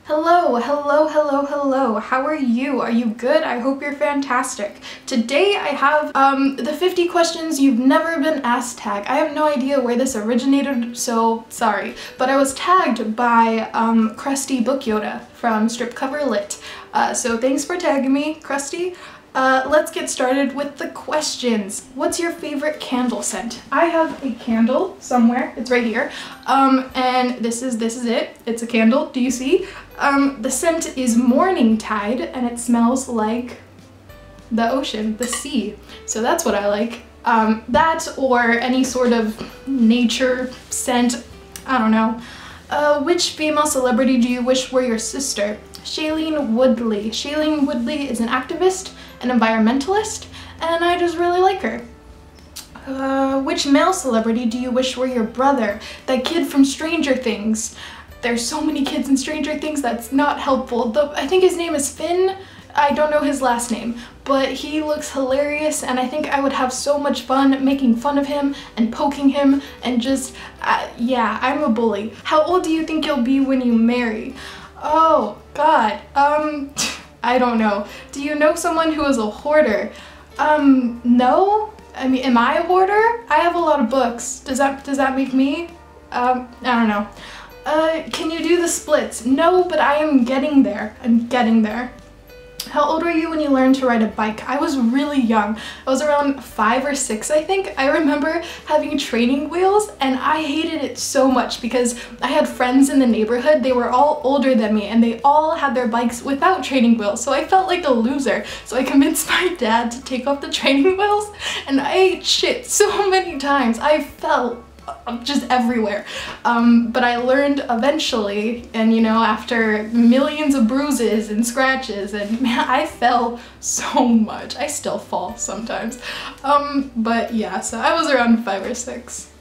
Hello, hello, hello, hello. How are you? Are you good? I hope you're fantastic. Today I have the 50 questions you've never been asked tag. I have no idea where this originated, so sorry. But I was tagged by Krusty Book Yoda from Strip Cover Lit. So thanks for tagging me, Krusty. Let's get started with the questions. What's your favorite candle scent? I have a candle somewhere. It's right here. And this is it. It's a candle. Do you see? The scent is Morning Tide, and it smells like the ocean, the sea. So that's what I like. That or any sort of nature scent. I don't know. Which female celebrity do you wish were your sister? Shailene Woodley. Shailene Woodley is an activist, an environmentalist, and I just really like her. Which male celebrity do you wish were your brother? That kid from Stranger Things. There's so many kids in Stranger Things that's not helpful. I think his name is Finn. I don't know his last name, but he looks hilarious, and I think I would have so much fun making fun of him and poking him and just, yeah, I'm a bully. How old do you think you'll be when you marry? Oh, God, I don't know. Do you know someone who is a hoarder? No? I mean, am I a hoarder? I have a lot of books. Does that make me? I don't know. Can you do the splits? No, but I am getting there. I'm getting there. How old were you when you learned to ride a bike? I was really young. I was around 5 or 6, I think. I remember having training wheels, and I hated it so much because I had friends in the neighborhood. They were all older than me, and they all had their bikes without training wheels, so I felt like a loser. So I convinced my dad to take off the training wheels, and I ate shit so many times. I fell just everywhere. But I learned eventually, and you know, after millions of bruises and scratches, and man, I fell so much. I still fall sometimes. But yeah, so I was around 5 or 6.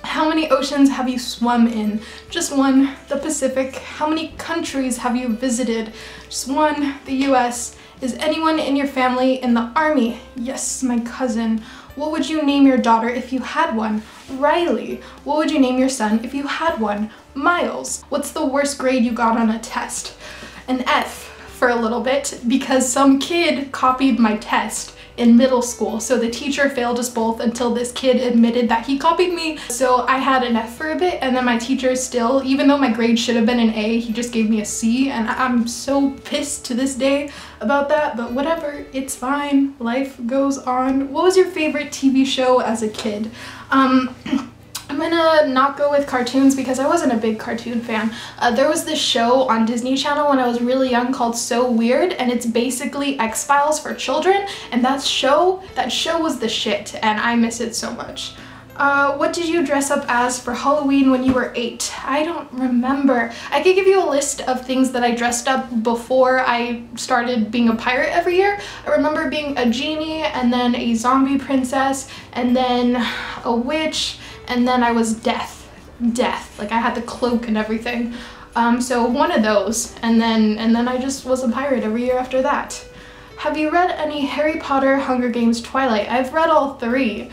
How many oceans have you swum in? Just one, the Pacific. How many countries have you visited? Just one, the US. Is anyone in your family in the army? Yes, my cousin. What would you name your daughter if you had one? Riley. What would you name your son if you had one? Miles. What's the worst grade you got on a test? An F for a little bit because some kid copied my test in middle school. So the teacher failed us both until this kid admitted that he copied me. So I had an F for a bit, and then my teacher still, even though my grade should have been an A, he just gave me a C, and I'm so pissed to this day about that, but whatever, it's fine. Life goes on. What was your favorite TV show as a kid? I'm gonna not go with cartoons because I wasn't a big cartoon fan. There was this show on Disney Channel when I was really young called So Weird, and it's basically X-Files for children, and that show was the shit, and I miss it so much. What did you dress up as for Halloween when you were 8? I don't remember. I could give you a list of things that I dressed up before I started being a pirate every year. I remember being a genie, and then a zombie princess, and then a witch, and then I was death, like I had the cloak and everything. So one of those, and then I just was a pirate every year after that. Have you read any Harry Potter, Hunger Games, Twilight? I've read all 3.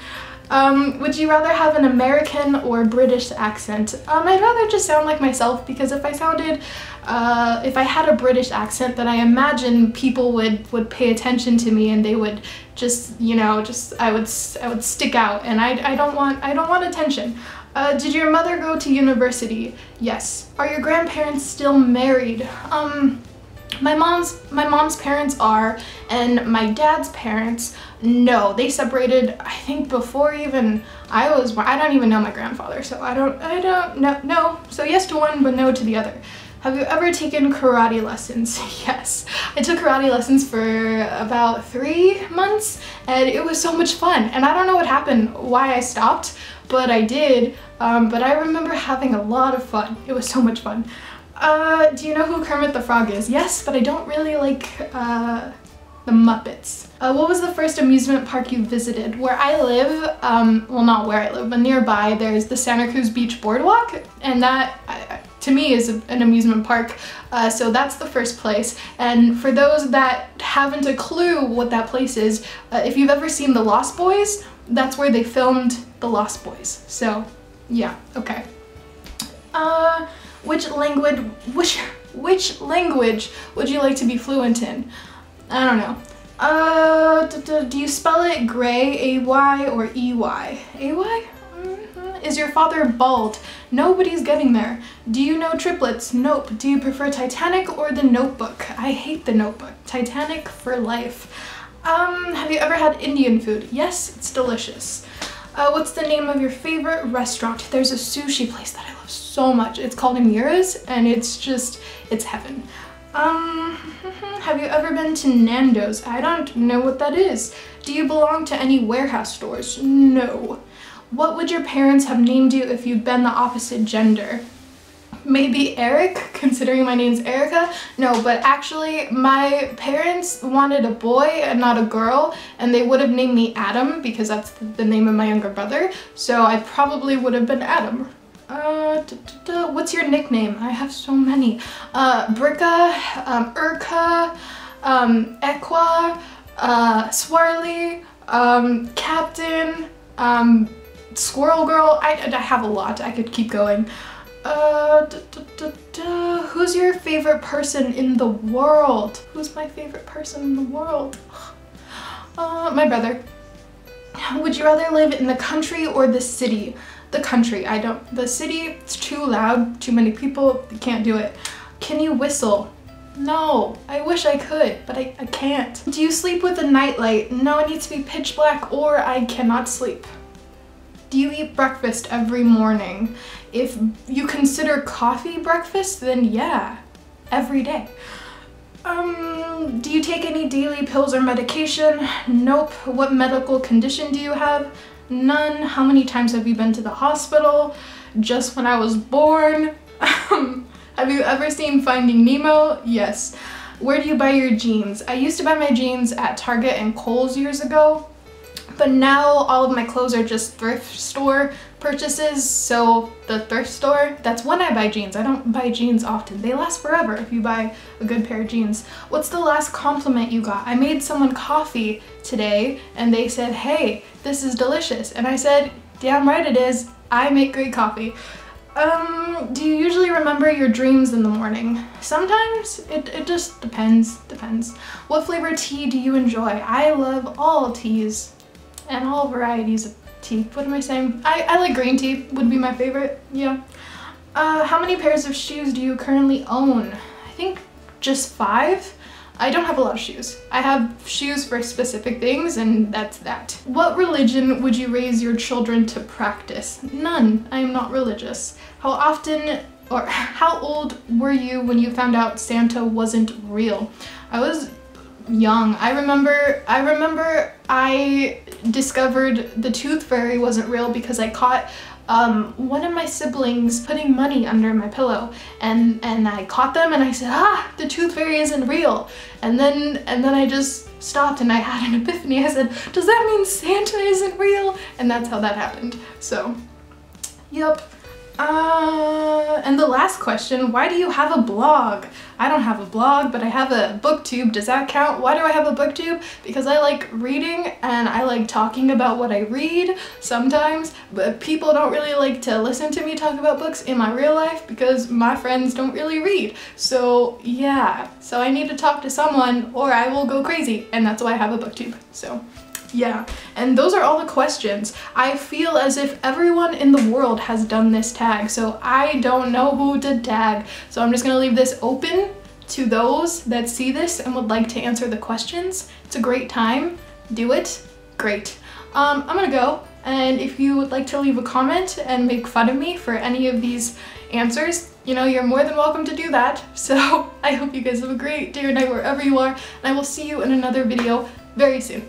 Would you rather have an American or British accent? I'd rather just sound like myself, because if I had a British accent, then I imagine people would pay attention to me, and they would just, you know, I would stick out, and I don't want attention. Did your mother go to university? Yes. Are your grandparents still married? My mom's parents are, and my dad's parents, no. They separated, I think, before even I don't even know my grandfather, so I don't know, no. So yes to one, but no to the other. Have you ever taken karate lessons? Yes. I took karate lessons for about 3 months, and it was so much fun. And I don't know what happened, why I stopped, but I did. But I remember having a lot of fun. It was so much fun. Do you know who Kermit the Frog is? Yes, but I don't really like the Muppets. What was the first amusement park you visited? Where I live, well, not where I live, but nearby, there's the Santa Cruz Beach Boardwalk, and that, to me, is an amusement park. So that's the first place. And for those that haven't a clue what that place is, if you've ever seen The Lost Boys, that's where they filmed The Lost Boys. So, yeah, okay. Which Which language would you like to be fluent in? I don't know. Do you spell it gray, A-Y, or E-Y? A-Y? Is your father bald? Nobody's getting there. Do you know triplets? Nope. Do you prefer Titanic or The Notebook? I hate The Notebook. Titanic for life. Have you ever had Indian food? Yes, it's delicious. What's the name of your favorite restaurant? There's a sushi place that I love so much. It's called Amira's, and it's heaven. Have you ever been to Nando's? I don't know what that is. Do you belong to any warehouse stores? No. What would your parents have named you if you'd been the opposite gender? Maybe Eric, considering my name's Erica? No, but actually my parents wanted a boy and not a girl, and they would have named me Adam because that's the name of my younger brother, so I probably would have been Adam. What's your nickname? I have so many. Bricka, Urka, Equa, Swarly, Captain, Squirrel Girl. I have a lot. I could keep going. Who's your favorite person in the world? Who's my favorite person in the world? My brother. Would you rather live in the country or the city? The country. The city, it's too loud, too many people, can't do it. Can you whistle? No, I wish I could, but I can't. Do you sleep with a nightlight? No, it needs to be pitch black or I cannot sleep. Do you eat breakfast every morning? If you consider coffee breakfast, then yeah, every day. Do you take any daily pills or medication? Nope. What medical condition do you have? None. How many times have you been to the hospital? Just when I was born. Have you ever seen Finding Nemo? Yes. Where do you buy your jeans? I used to buy my jeans at Target and Kohl's years ago, but now all of my clothes are just thrift store purchases, so the thrift store, that's when I buy jeans. I don't buy jeans often. They last forever if you buy a good pair of jeans. What's the last compliment you got? I made someone coffee today and they said, hey, this is delicious. And I said, damn right it is. I make great coffee. Do you usually remember your dreams in the morning? Sometimes. It just depends. What flavor tea do you enjoy? I love all teas and all varieties of tea. What am I saying? I like green tea, would be my favorite, yeah. How many pairs of shoes do you currently own? I think just 5. I don't have a lot of shoes. I have shoes for specific things and that's that. What religion would you raise your children to practice? None. I am not religious. How often or how old were you when you found out Santa wasn't real? I was young. I remember I discovered the tooth fairy wasn't real because I caught one of my siblings putting money under my pillow and I caught them and I said, the tooth fairy isn't real. And then I just stopped and I had an epiphany. I said, does that mean Santa isn't real? And that's how that happened. So, yep. And the last question, why do you have a blog? I don't have a blog, but I have a booktube. Does that count? Why do I have a booktube? Because I like reading and I like talking about what I read sometimes, but people don't really like to listen to me talk about books in my real life because my friends don't really read. So yeah, so I need to talk to someone or I will go crazy, and that's why I have a booktube. So yeah, and those are all the questions. I feel as if everyone in the world has done this tag, so I don't know who to tag. So I'm just gonna leave this open to those that see this and would like to answer the questions. It's a great time. Do it. Great. I'm gonna go, and if you would like to leave a comment and make fun of me for any of these answers, you know, you're more than welcome to do that. So I hope you guys have a great day or night wherever you are, and I will see you in another video very soon.